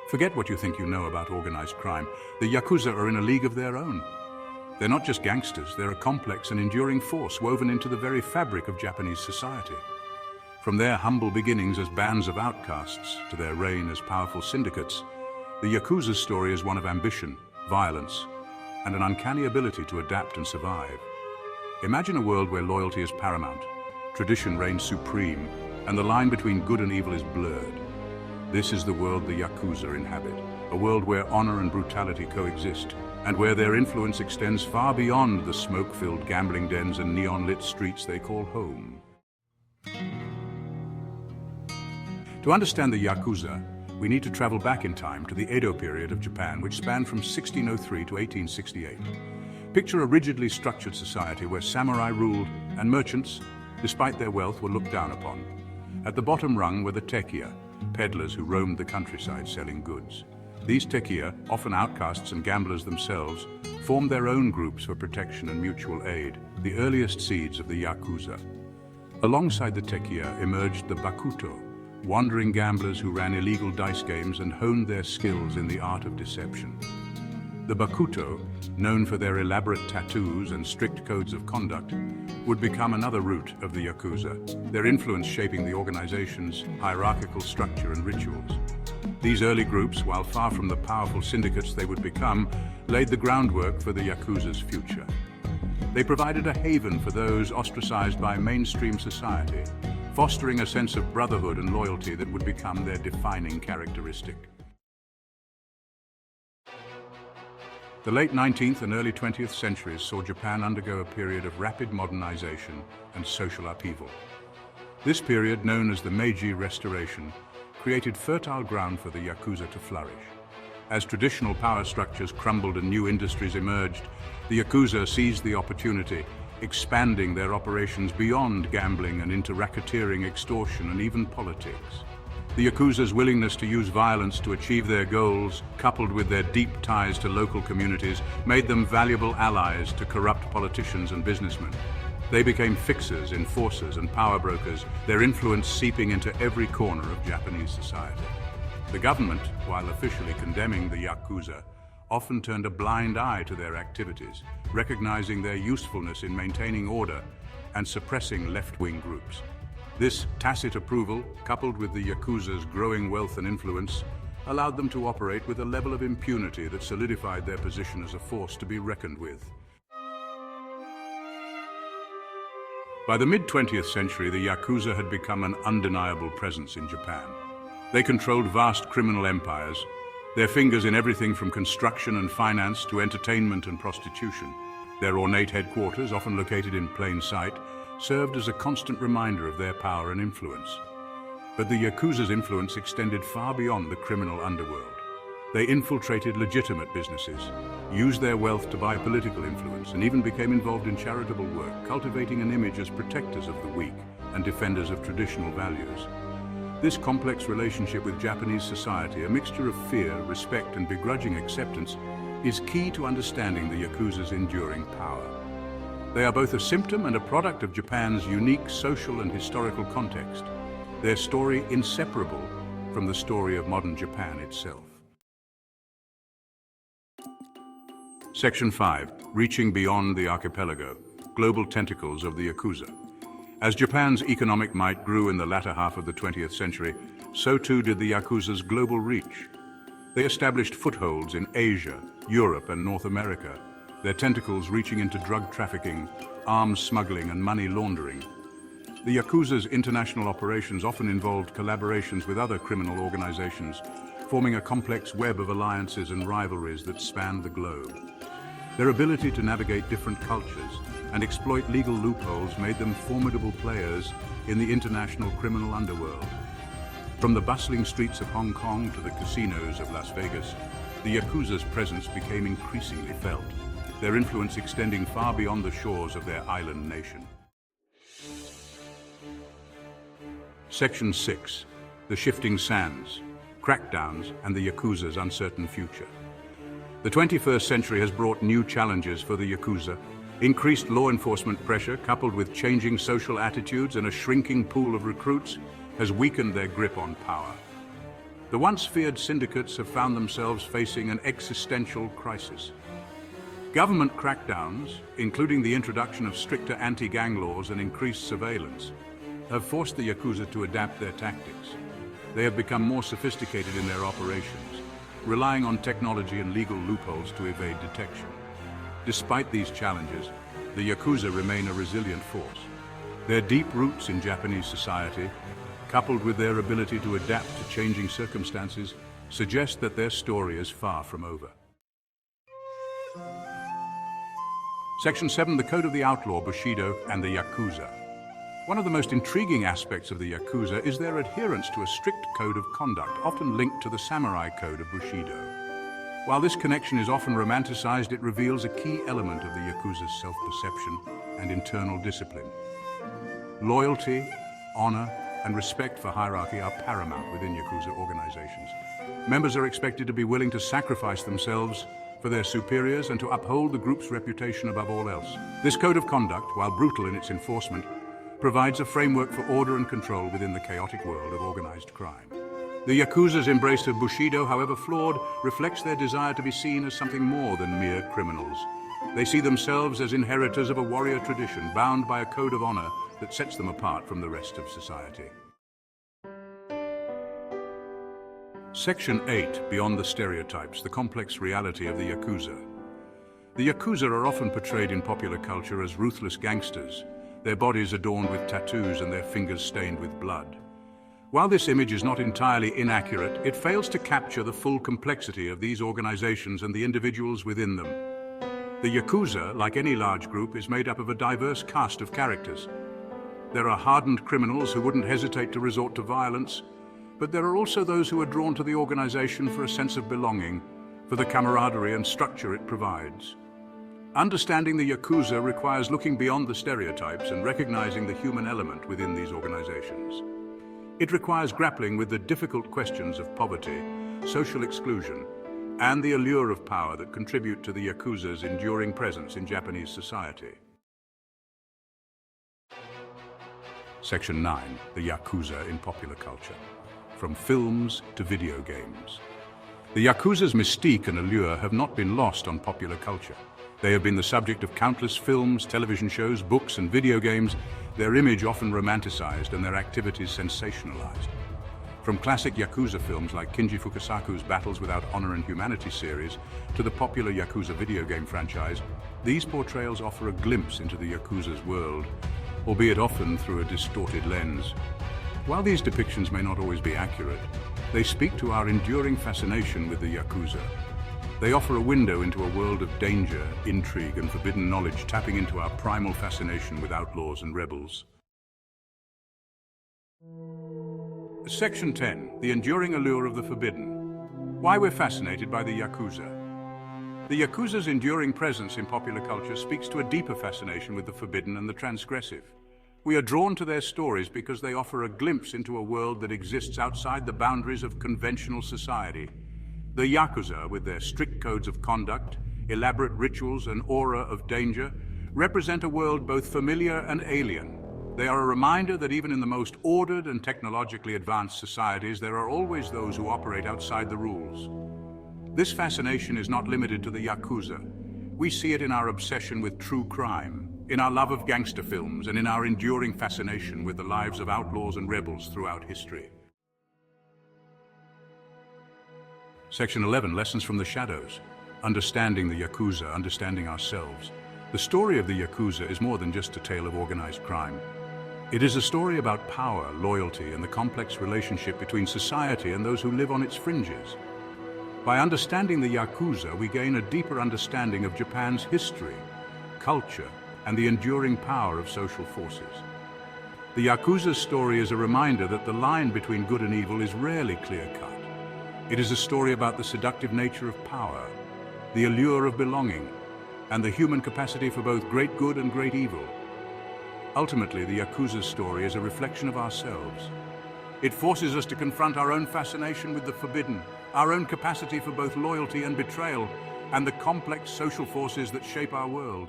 Forget what you think you know about organized crime. The Yakuza are in a league of their own. They're not just gangsters, they're a complex and enduring force woven into the very fabric of Japanese society. From their humble beginnings as bands of outcasts to their reign as powerful syndicates, the Yakuza's story is one of ambition, violence, and an uncanny ability to adapt and survive. Imagine a world where loyalty is paramount, tradition reigns supreme, and the line between good and evil is blurred. This is the world the Yakuza inhabit, a world where honor and brutality coexist, and where their influence extends far beyond the smoke-filled gambling dens and neon-lit streets they call home. To understand the Yakuza, we need to travel back in time to the Edo period of Japan, which spanned from 1603 to 1868. Picture a rigidly structured society where samurai ruled and merchants, despite their wealth, were looked down upon. At the bottom rung were the tekiya, peddlers who roamed the countryside selling goods. These tekiya, often outcasts and gamblers themselves, formed their own groups for protection and mutual aid, the earliest seeds of the Yakuza. Alongside the tekiya emerged the bakuto, wandering gamblers who ran illegal dice games and honed their skills in the art of deception. The bakuto, known for their elaborate tattoos and strict codes of conduct, would become another root of the Yakuza, their influence shaping the organization's hierarchical structure and rituals. These early groups, while far from the powerful syndicates they would become, laid the groundwork for the Yakuza's future. They provided a haven for those ostracized by mainstream society, fostering a sense of brotherhood and loyalty that would become their defining characteristic. The late 19th and early 20th centuries saw Japan undergo a period of rapid modernization and social upheaval. This period, known as the Meiji Restoration, created fertile ground for the Yakuza to flourish. As traditional power structures crumbled and new industries emerged, the Yakuza seized the opportunity, expanding their operations beyond gambling and into racketeering, extortion, and even politics. The Yakuza's willingness to use violence to achieve their goals, coupled with their deep ties to local communities, made them valuable allies to corrupt politicians and businessmen. They became fixers, enforcers, and power brokers, their influence seeping into every corner of Japanese society. The government, while officially condemning the Yakuza, often turned a blind eye to their activities, recognizing their usefulness in maintaining order and suppressing left-wing groups. This tacit approval, coupled with the Yakuza's growing wealth and influence, allowed them to operate with a level of impunity that solidified their position as a force to be reckoned with. By the mid-20th century, the Yakuza had become an undeniable presence in Japan. They controlled vast criminal empires, their fingers in everything from construction and finance to entertainment and prostitution. Their ornate headquarters, often located in plain sight, served as a constant reminder of their power and influence. But the Yakuza's influence extended far beyond the criminal underworld. They infiltrated legitimate businesses, used their wealth to buy political influence, and even became involved in charitable work, cultivating an image as protectors of the weak and defenders of traditional values. This complex relationship with Japanese society, a mixture of fear, respect, and begrudging acceptance, is key to understanding the Yakuza's enduring power. They are both a symptom and a product of Japan's unique social and historical context, their story inseparable from the story of modern Japan itself. Section 5. Reaching Beyond the Archipelago, Global Tentacles of the Yakuza. As Japan's economic might grew in the latter half of the 20th century, so too did the Yakuza's global reach. They established footholds in Asia, Europe, and North America, their tentacles reaching into drug trafficking, arms smuggling, and money laundering. The Yakuza's international operations often involved collaborations with other criminal organizations, forming a complex web of alliances and rivalries that spanned the globe. Their ability to navigate different cultures and exploit legal loopholes made them formidable players in the international criminal underworld. From the bustling streets of Hong Kong to the casinos of Las Vegas, the Yakuza's presence became increasingly felt, their influence extending far beyond the shores of their island nation. Section 6. The Shifting Sands, Crackdowns, and the Yakuza's Uncertain Future. The 21st century has brought new challenges for the Yakuza. Increased law enforcement pressure, coupled with changing social attitudes and a shrinking pool of recruits, has weakened their grip on power. The once feared syndicates have found themselves facing an existential crisis. Government crackdowns, including the introduction of stricter anti-gang laws and increased surveillance, have forced the Yakuza to adapt their tactics. They have become more sophisticated in their operations, relying on technology and legal loopholes to evade detection. Despite these challenges, the Yakuza remain a resilient force. Their deep roots in Japanese society, coupled with their ability to adapt to changing circumstances, suggest that their story is far from over. Section 7, the Code of the Outlaw, Bushido, and the Yakuza. One of the most intriguing aspects of the Yakuza is their adherence to a strict code of conduct, often linked to the samurai code of Bushido. While this connection is often romanticized, it reveals a key element of the Yakuza's self-perception and internal discipline. Loyalty, honor, and respect for hierarchy are paramount within Yakuza organizations. Members are expected to be willing to sacrifice themselves for their superiors and to uphold the group's reputation above all else. This code of conduct, while brutal in its enforcement, provides a framework for order and control within the chaotic world of organized crime. The Yakuza's embrace of Bushido, however flawed, reflects their desire to be seen as something more than mere criminals. They see themselves as inheritors of a warrior tradition, bound by a code of honor that sets them apart from the rest of society. Section 8, Beyond the Stereotypes, the complex reality of the Yakuza. The Yakuza are often portrayed in popular culture as ruthless gangsters, their bodies adorned with tattoos and their fingers stained with blood. While this image is not entirely inaccurate, it fails to capture the full complexity of these organizations and the individuals within them. The Yakuza, like any large group, is made up of a diverse cast of characters. There are hardened criminals who wouldn't hesitate to resort to violence, but there are also those who are drawn to the organization for a sense of belonging, for the camaraderie and structure it provides. Understanding the Yakuza requires looking beyond the stereotypes and recognizing the human element within these organizations. It requires grappling with the difficult questions of poverty, social exclusion, and the allure of power that contribute to the Yakuza's enduring presence in Japanese society. Section 9, the Yakuza in popular culture. From films to video games. The Yakuza's mystique and allure have not been lost on popular culture. They have been the subject of countless films, television shows, books, and video games, their image often romanticized and their activities sensationalized. From classic Yakuza films like Kinji Fukasaku's Battles Without Honor and Humanity series to the popular Yakuza video game franchise, these portrayals offer a glimpse into the Yakuza's world, albeit often through a distorted lens. While these depictions may not always be accurate, they speak to our enduring fascination with the Yakuza. They offer a window into a world of danger, intrigue, and forbidden knowledge, tapping into our primal fascination with outlaws and rebels. Section 10, the enduring allure of the forbidden. Why we're fascinated by the Yakuza. The Yakuza's enduring presence in popular culture speaks to a deeper fascination with the forbidden and the transgressive. We are drawn to their stories because they offer a glimpse into a world that exists outside the boundaries of conventional society. The Yakuza, with their strict codes of conduct, elaborate rituals, and aura of danger, represent a world both familiar and alien. They are a reminder that even in the most ordered and technologically advanced societies, there are always those who operate outside the rules. This fascination is not limited to the Yakuza. We see it in our obsession with true crime, in our love of gangster films, and in our enduring fascination with the lives of outlaws and rebels throughout history. Section 11, Lessons from the Shadows. Understanding the Yakuza, understanding ourselves. The story of the Yakuza is more than just a tale of organized crime. It is a story about power, loyalty, and the complex relationship between society and those who live on its fringes. By understanding the Yakuza, we gain a deeper understanding of Japan's history, culture, and the enduring power of social forces. The Yakuza's story is a reminder that the line between good and evil is rarely clear-cut. It is a story about the seductive nature of power, the allure of belonging, and the human capacity for both great good and great evil. Ultimately, the Yakuza's story is a reflection of ourselves. It forces us to confront our own fascination with the forbidden, our own capacity for both loyalty and betrayal, and the complex social forces that shape our world.